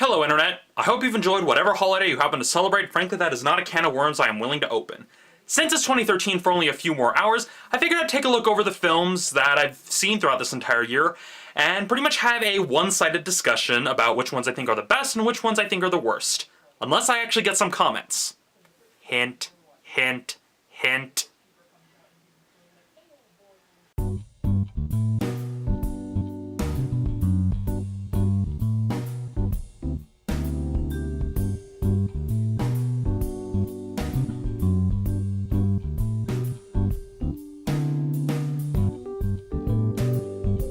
Hello Internet! I hope you've enjoyed whatever holiday you happen to celebrate. Frankly, that is not a can of worms I am willing to open. Since it's 2013 for only a few more hours, I figured I'd take a look over the films that I've seen throughout this entire year, and pretty much have a one-sided discussion about which ones I think are the best and which ones I think are the worst. Unless I actually get some comments. Hint, hint, hint.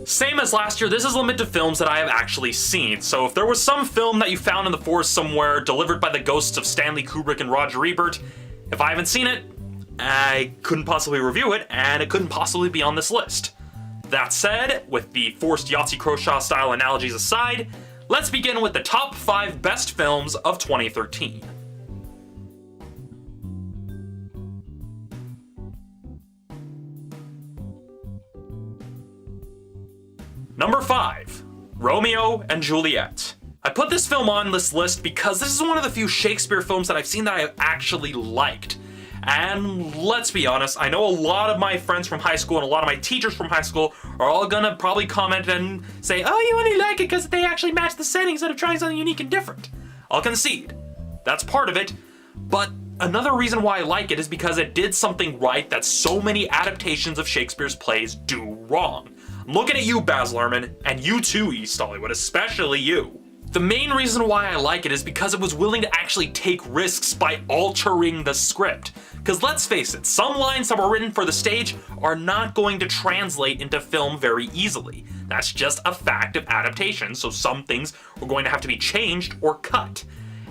Same as last year, this is limited to films that I have actually seen, so if there was some film that you found in the forest somewhere, delivered by the ghosts of Stanley Kubrick and Roger Ebert, if I haven't seen it, I couldn't possibly review it, and it couldn't possibly be on this list. That said, with the forced Yahtzee-Croshaw style analogies aside, let's begin with the top 5 best films of 2013. Number 5, Romeo and Juliet. I put this film on this list because this is one of the few Shakespeare films that I've seen that I actually liked. And let's be honest, I know a lot of my friends from high school and a lot of my teachers from high school are all gonna probably comment and say, oh, you only like it because they actually match the setting instead of trying something unique and different. I'll concede. That's part of it. But another reason why I like it is because it did something right that so many adaptations of Shakespeare's plays do wrong. I'm looking at you, Baz Luhrmann, and you too, East Hollywood, especially you. The main reason why I like it is because it was willing to actually take risks by altering the script. Because let's face it, some lines that were written for the stage are not going to translate into film very easily. That's just a fact of adaptation, so some things are going to have to be changed or cut.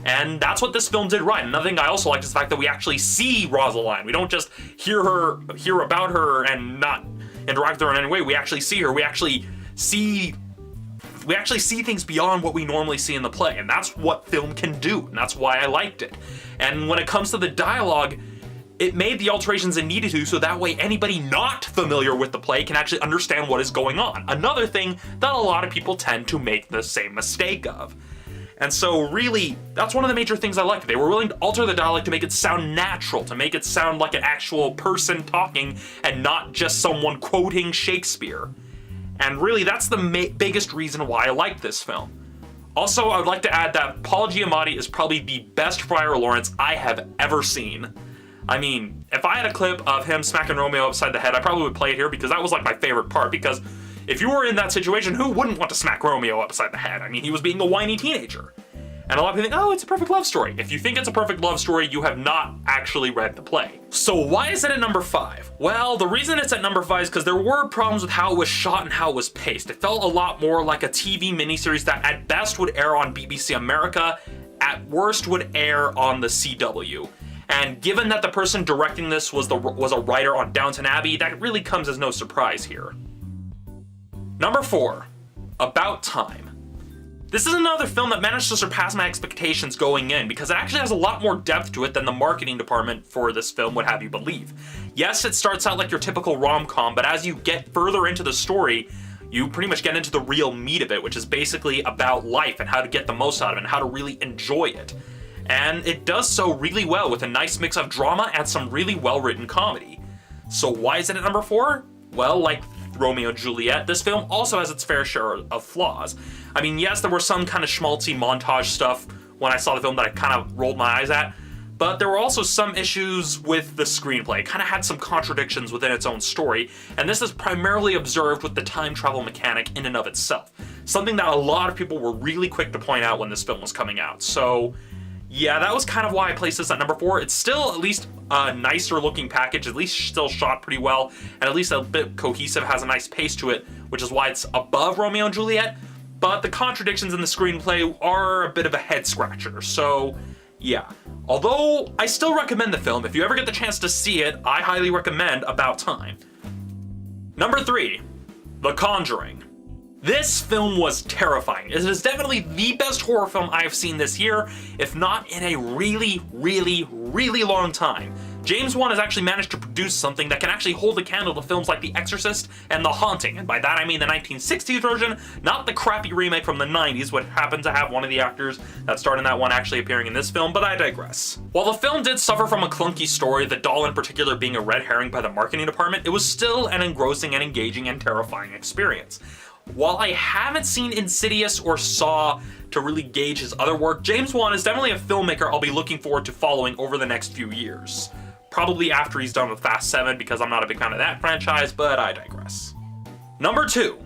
And that's what this film did right. Another thing I also like is the fact that we actually see Rosaline. We don't just hear about her and not interact with her in any way. We actually see her. We actually see things beyond what we normally see in the play, and that's what film can do, and that's why I liked it. And when it comes to the dialogue, it made the alterations it needed to so that way anybody not familiar with the play can actually understand what is going on. Another thing that a lot of people tend to make the same mistake of. And so really, that's one of the major things I liked. They were willing to alter the dialogue to make it sound natural, to make it sound like an actual person talking and not just someone quoting Shakespeare. And really, that's the biggest reason why I like this film. Also, I would like to add that Paul Giamatti is probably the best Friar Lawrence I have ever seen. I mean, if I had a clip of him smacking Romeo upside the head, I probably would play it here because that was like my favorite part, because if you were in that situation, who wouldn't want to smack Romeo upside the head? I mean, he was being a whiny teenager. And a lot of people think, oh, it's a perfect love story. If you think it's a perfect love story, you have not actually read the play. So why is it at number 5? Well, the reason it's at number 5 is because there were problems with how it was shot and how it was paced. It felt a lot more like a TV miniseries that at best would air on BBC America, at worst would air on the CW. And given that the person directing this was a writer on Downton Abbey, that really comes as no surprise here. Number 4, About Time. This is another film that managed to surpass my expectations going in because it actually has a lot more depth to it than the marketing department for this film would have you believe. Yes, it starts out like your typical rom-com, but as you get further into the story, you pretty much get into the real meat of it, which is basically about life and how to get the most out of it and how to really enjoy it. And it does so really well with a nice mix of drama and some really well-written comedy. So why is it at number 4? Well, like Romeo and Juliet, this film also has its fair share of flaws. I mean, yes, there were some kind of schmaltzy montage stuff when I saw the film that I kind of rolled my eyes at, but there were also some issues with the screenplay. It kind of had some contradictions within its own story, and this is primarily observed with the time travel mechanic in and of itself. Something that a lot of people were really quick to point out when this film was coming out. So yeah, that was kind of why I placed this at number 4. It's still at least a nicer looking package, at least still shot pretty well, and at least a bit cohesive, has a nice pace to it, which is why it's above Romeo and Juliet, but the contradictions in the screenplay are a bit of a head scratcher, so yeah. Although, I still recommend the film. If you ever get the chance to see it, I highly recommend About Time. Number 3, The Conjuring. This film was terrifying. It is definitely the best horror film I have seen this year, if not in a really, really, really long time. James Wan has actually managed to produce something that can actually hold a candle to films like The Exorcist and The Haunting, and by that I mean the 1960s version, not the crappy remake from the 90s, which happened to have one of the actors that starred in that one actually appearing in this film, but I digress. While the film did suffer from a clunky story, the doll in particular being a red herring by the marketing department, it was still an engrossing and engaging and terrifying experience. While I haven't seen Insidious or Saw to really gauge his other work, James Wan is definitely a filmmaker I'll be looking forward to following over the next few years. Probably after he's done with Fast 7, because I'm not a big fan of that franchise, but I digress. Number 2,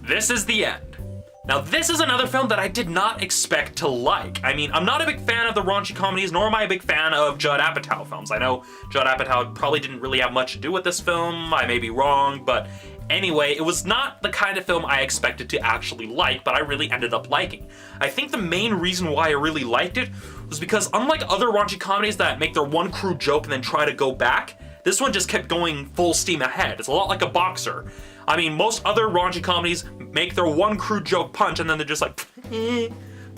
This Is the End. Now this is another film that I did not expect to like. I mean, I'm not a big fan of the raunchy comedies, nor am I a big fan of Judd Apatow films. I know Judd Apatow probably didn't really have much to do with this film, I may be wrong, but anyway, it was not the kind of film I expected to actually like, but I really ended up liking. I think the main reason why I really liked it was because unlike other raunchy comedies that make their one crude joke and then try to go back, this one just kept going full steam ahead. It's a lot like a boxer. I mean, most other raunchy comedies make their one crude joke punch and then they're just like,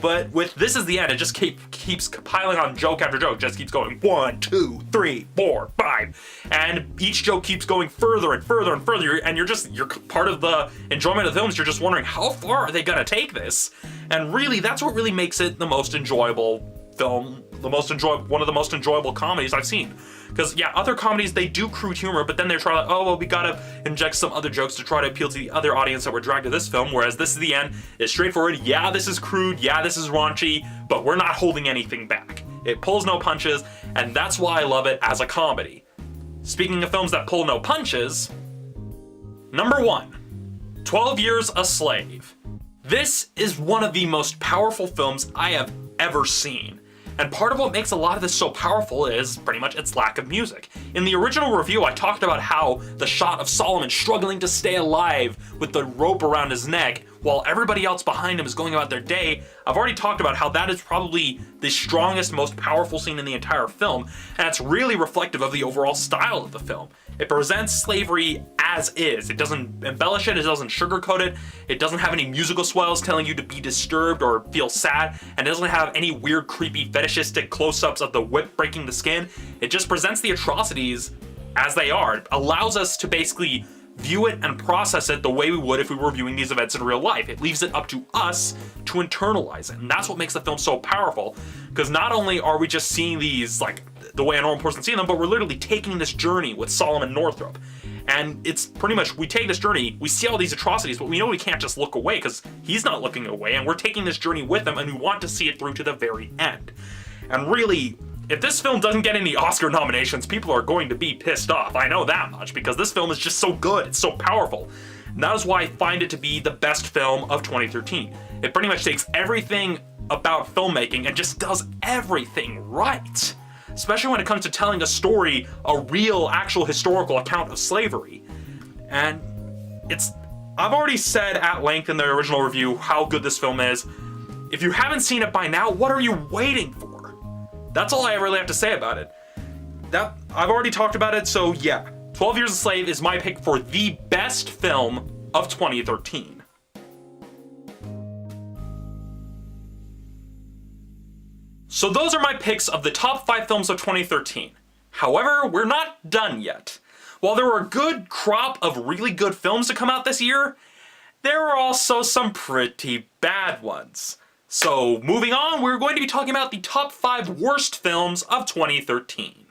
but with This Is the End, it just keeps piling on joke after joke, just keeps going 1, 2, 3, 4, 5, and each joke keeps going further and further and further, and you're part of the enjoyment of the films. You're just wondering, how far are they gonna take this? And really, that's what really makes it the most enjoyable film, one of the most enjoyable comedies I've seen. Because yeah, other comedies, they do crude humor, but then they're trying to, oh, well, we gotta inject some other jokes to try to appeal to the other audience that were dragged to this film, whereas This Is the End is straightforward. Yeah, this is crude, yeah, this is raunchy, but we're not holding anything back. It pulls no punches, and that's why I love it as a comedy. Speaking of films that pull no punches, number 1, 12 Years a Slave. This is one of the most powerful films I have ever seen. And part of what makes a lot of this so powerful is pretty much its lack of music. In the original review, I talked about how the shot of Solomon struggling to stay alive with the rope around his neck while everybody else behind him is going about their day. I've already talked about how that is probably the strongest, most powerful scene in the entire film, and it's really reflective of the overall style of the film. It presents slavery as is. It doesn't embellish it, it doesn't sugarcoat it, it doesn't have any musical swells telling you to be disturbed or feel sad, and it doesn't have any weird, creepy, fetishistic close-ups of the whip breaking the skin. It just presents the atrocities as they are. It allows us to basically view it and process it the way we would if we were viewing these events in real life. It leaves it up to us to internalize it, and that's what makes the film so powerful, because not only are we just seeing these like the way a normal person sees them, but we're literally taking this journey with Solomon Northup. And it's pretty much, we take this journey, we see all these atrocities, but we know we can't just look away because he's not looking away, and we're taking this journey with him, and we want to see it through to the very end. And really, if this film doesn't get any Oscar nominations, people are going to be pissed off. I know that much, because this film is just so good, it's so powerful. And that is why I find it to be the best film of 2013. It pretty much takes everything about filmmaking and just does everything right. Especially when it comes to telling a story, a real, actual historical account of slavery. And I've already said at length in the original review how good this film is. If you haven't seen it by now, what are you waiting for? That's all I really have to say about it. I've already talked about it, so yeah. 12 Years a Slave is my pick for the best film of 2013. So those are my picks of the top 5 films of 2013. However, we're not done yet. While there were a good crop of really good films to come out this year, there were also some pretty bad ones. So moving on, we're going to be talking about the top 5 worst films of 2013.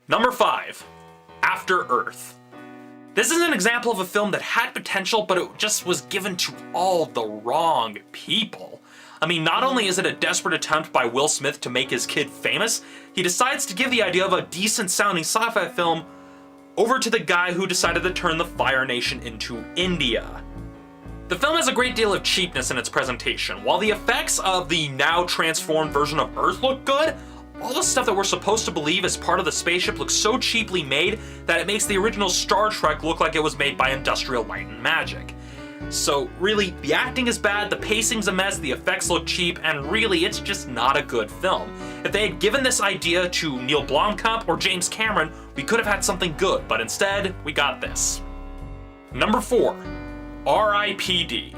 Number 5, After Earth. This is an example of a film that had potential, but it just was given to all the wrong people. I mean, not only is it a desperate attempt by Will Smith to make his kid famous, he decides to give the idea of a decent sounding sci-fi film over to the guy who decided to turn the Fire Nation into India. The film has a great deal of cheapness in its presentation. While the effects of the now transformed version of Earth look good, all the stuff that we're supposed to believe is part of the spaceship looks so cheaply made that it makes the original Star Trek look like it was made by Industrial Light and Magic. So really, the acting is bad, the pacing's a mess, the effects look cheap, and really, it's just not a good film. If they had given this idea to Neil Blomkamp or James Cameron, we could have had something good, but instead, we got this. Number 4, R.I.P.D.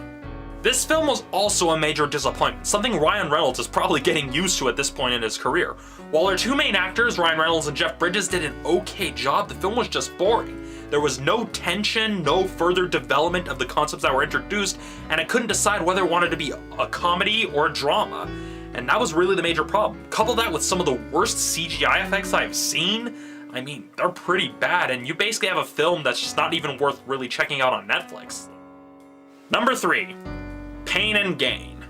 This film was also a major disappointment, something Ryan Reynolds is probably getting used to at this point in his career. While our two main actors, Ryan Reynolds and Jeff Bridges, did an okay job, the film was just boring. There was no tension, no further development of the concepts that were introduced, and I couldn't decide whether it wanted to be a comedy or a drama. And that was really the major problem. Couple that with some of the worst CGI effects I've seen, I mean, they're pretty bad, and you basically have a film that's just not even worth really checking out on Netflix. Number 3. Pain and Gain.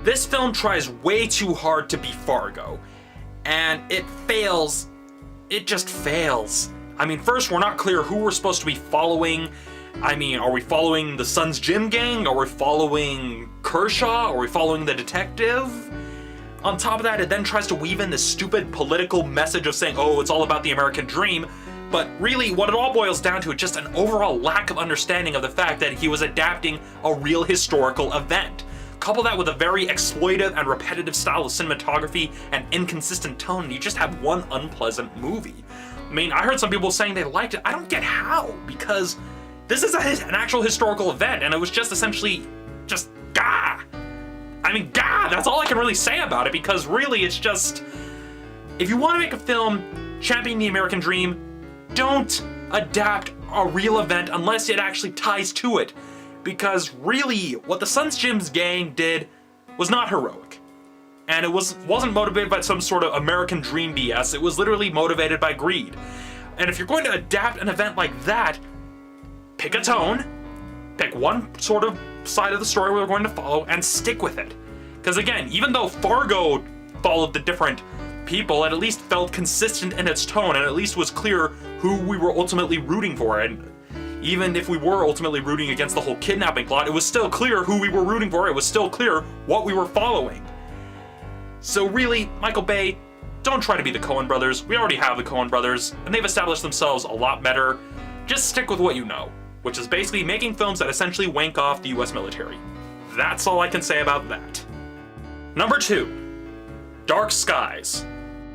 This film tries way too hard to be Fargo, and it fails. It just fails. I mean, first, we're not clear who we're supposed to be following. I mean, are we following the Sun's Gym Gang? Are we following Kershaw? Are we following the detective? On top of that, it then tries to weave in this stupid political message of saying, oh, it's all about the American dream. But really, what it all boils down to is just an overall lack of understanding of the fact that he was adapting a real historical event. Couple that with a very exploitive and repetitive style of cinematography and inconsistent tone, and you just have one unpleasant movie. I mean, I heard some people saying they liked it. I don't get how, because this is an actual historical event, and it was just essentially just gah. I mean, gah, that's all I can really say about it, because really it's just, if you want to make a film championing the American dream, don't adapt a real event unless it actually ties to it. Because really, what the Sun's Gym Gang did was not heroic. And it wasn't motivated by some sort of American dream BS, it was literally motivated by greed. And if you're going to adapt an event like that, pick a tone, pick one sort of side of the story we're going to follow, and stick with it. Because again, even though Fargo followed the different people, it at least felt consistent in its tone, and at least was clear who we were ultimately rooting for. And even if we were ultimately rooting against the whole kidnapping plot, it was still clear who we were rooting for, it was still clear what we were following. So really, Michael Bay, don't try to be the Coen brothers. We already have the Coen brothers, and they've established themselves a lot better. Just stick with what you know, which is basically making films that essentially wank off the US military. That's all I can say about that. Number 2, Dark Skies.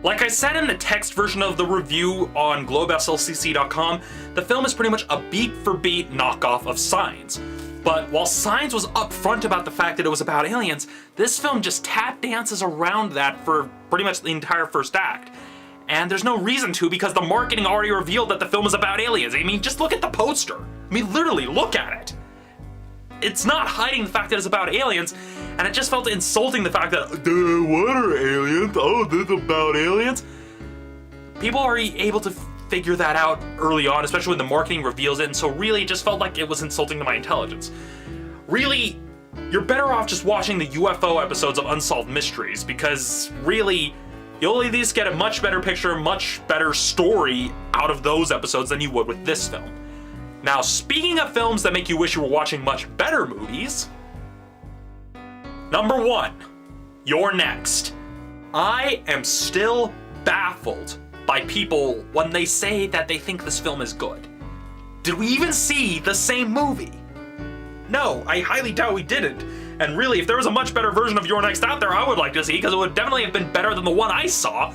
Like I said in the text version of the review on globeslcc.com, the film is pretty much a beat-for-beat knockoff of Signs. But while Signs was upfront about the fact that it was about aliens, this film just tap dances around that for pretty much the entire first act. And there's no reason to, because the marketing already revealed that the film is about aliens. I mean, just look at the poster. I mean, literally, look at it. It's not hiding the fact that it's about aliens, and it just felt insulting the fact that, what are aliens? Oh, this is about aliens? People are able to figure that out early on, especially when the marketing reveals it, and so really it just felt like it was insulting to my intelligence. Really, you're better off just watching the UFO episodes of Unsolved Mysteries, because really, you'll at least get a much better picture, much better story out of those episodes than you would with this film. Now, speaking of films that make you wish you were watching much better movies, number 1, You're Next. I am still baffled by people when they say that they think this film is good. Did we even see the same movie? No, I highly doubt we didn't. And really, if there was a much better version of You're Next out there, I would like to see, because it would definitely have been better than the one I saw.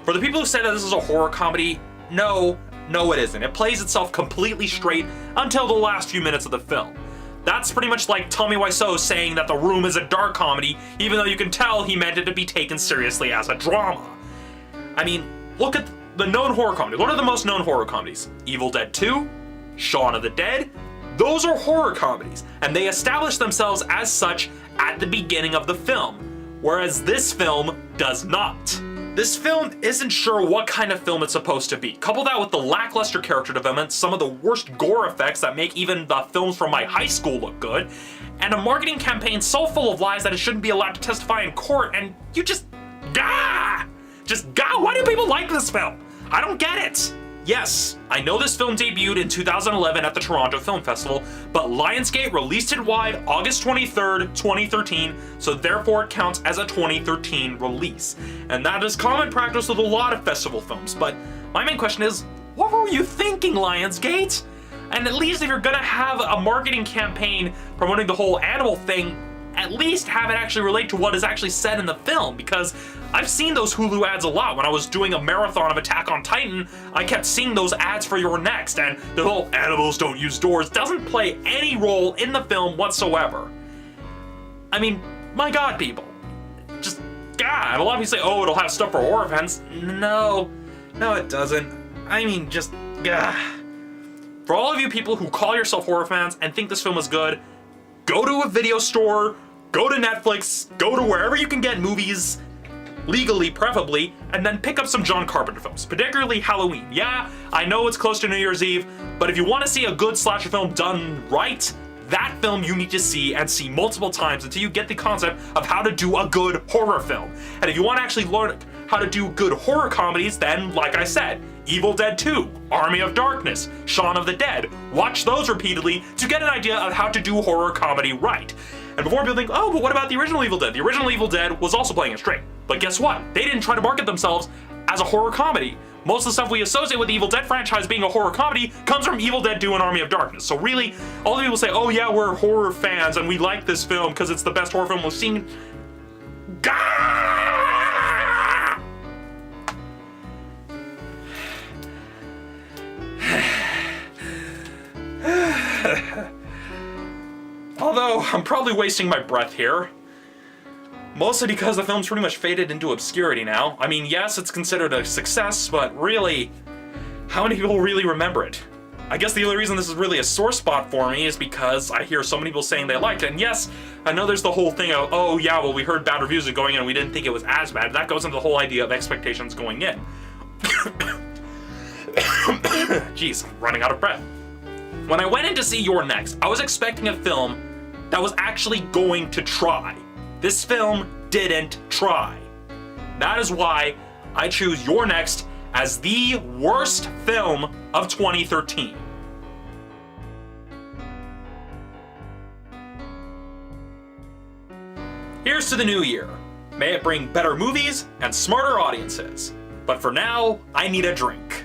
For the people who say that this is a horror comedy, no, it isn't. It plays itself completely straight until the last few minutes of the film. That's pretty much like Tommy Wiseau saying that The Room is a dark comedy, even though you can tell he meant it to be taken seriously as a drama. I mean, look at the known horror comedies. What are the most known horror comedies? Evil Dead 2, Shaun of the Dead. Those are horror comedies, and they establish themselves as such at the beginning of the film, whereas this film does not. This film isn't sure what kind of film it's supposed to be. Couple that with the lackluster character development, some of the worst gore effects that make even the films from my high school look good, and a marketing campaign so full of lies that it shouldn't be allowed to testify in court, and you just, why do people like this film? I don't get it. Yes, I know this film debuted in 2011 at the Toronto Film Festival, but Lionsgate released it wide August 23rd, 2013, so therefore it counts as a 2013 release. And that is common practice with a lot of festival films, but my main question is, what were you thinking, Lionsgate? And at least if you're gonna have a marketing campaign promoting the whole animal thing, at least have it actually relate to what is actually said in the film, because I've seen those Hulu ads a lot. When I was doing a marathon of Attack on Titan, I kept seeing those ads for Your Next, and the whole animals don't use doors doesn't play any role in the film whatsoever. I mean, my God, people. Just, God, a lot of people say, oh, it'll have stuff for horror fans. No, it doesn't. I mean, just, God. For all of you people who call yourself horror fans and think this film is good, go to a video store, go to Netflix, go to wherever you can get movies, legally preferably, and then pick up some John Carpenter films, particularly Halloween. Yeah, I know it's close to New Year's Eve, but if you want to see a good slasher film done right, that film you need to see and see multiple times until you get the concept of how to do a good horror film. And if you want to actually learn how to do good horror comedies, then, like I said, Evil Dead 2, Army of Darkness, Shaun of the Dead. Watch those repeatedly to get an idea of how to do horror comedy right. And before people think, oh, but what about the original Evil Dead? The original Evil Dead was also playing it straight. But guess what? They didn't try to market themselves as a horror comedy. Most of the stuff we associate with the Evil Dead franchise being a horror comedy comes from Evil Dead 2 and Army of Darkness. So really, all the people say, oh yeah, we're horror fans and we like this film because it's the best horror film we've seen. Gah! Although, I'm probably wasting my breath here. Mostly because the film's pretty much faded into obscurity now. I mean, yes, it's considered a success, but really, how many people really remember it? I guess the only reason this is really a sore spot for me is because I hear so many people saying they liked it. And yes, I know there's the whole thing of, oh yeah, well we heard bad reviews going in and we didn't think it was as bad. That goes into the whole idea of expectations going in. Jeez, I'm running out of breath. When I went in to see Your Next, I was expecting a film that was actually going to try. This film didn't try. That is why I choose Your Next as the worst film of 2013. Here's to the new year. May it bring better movies and smarter audiences. But for now, I need a drink.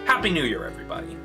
Happy New Year, everybody.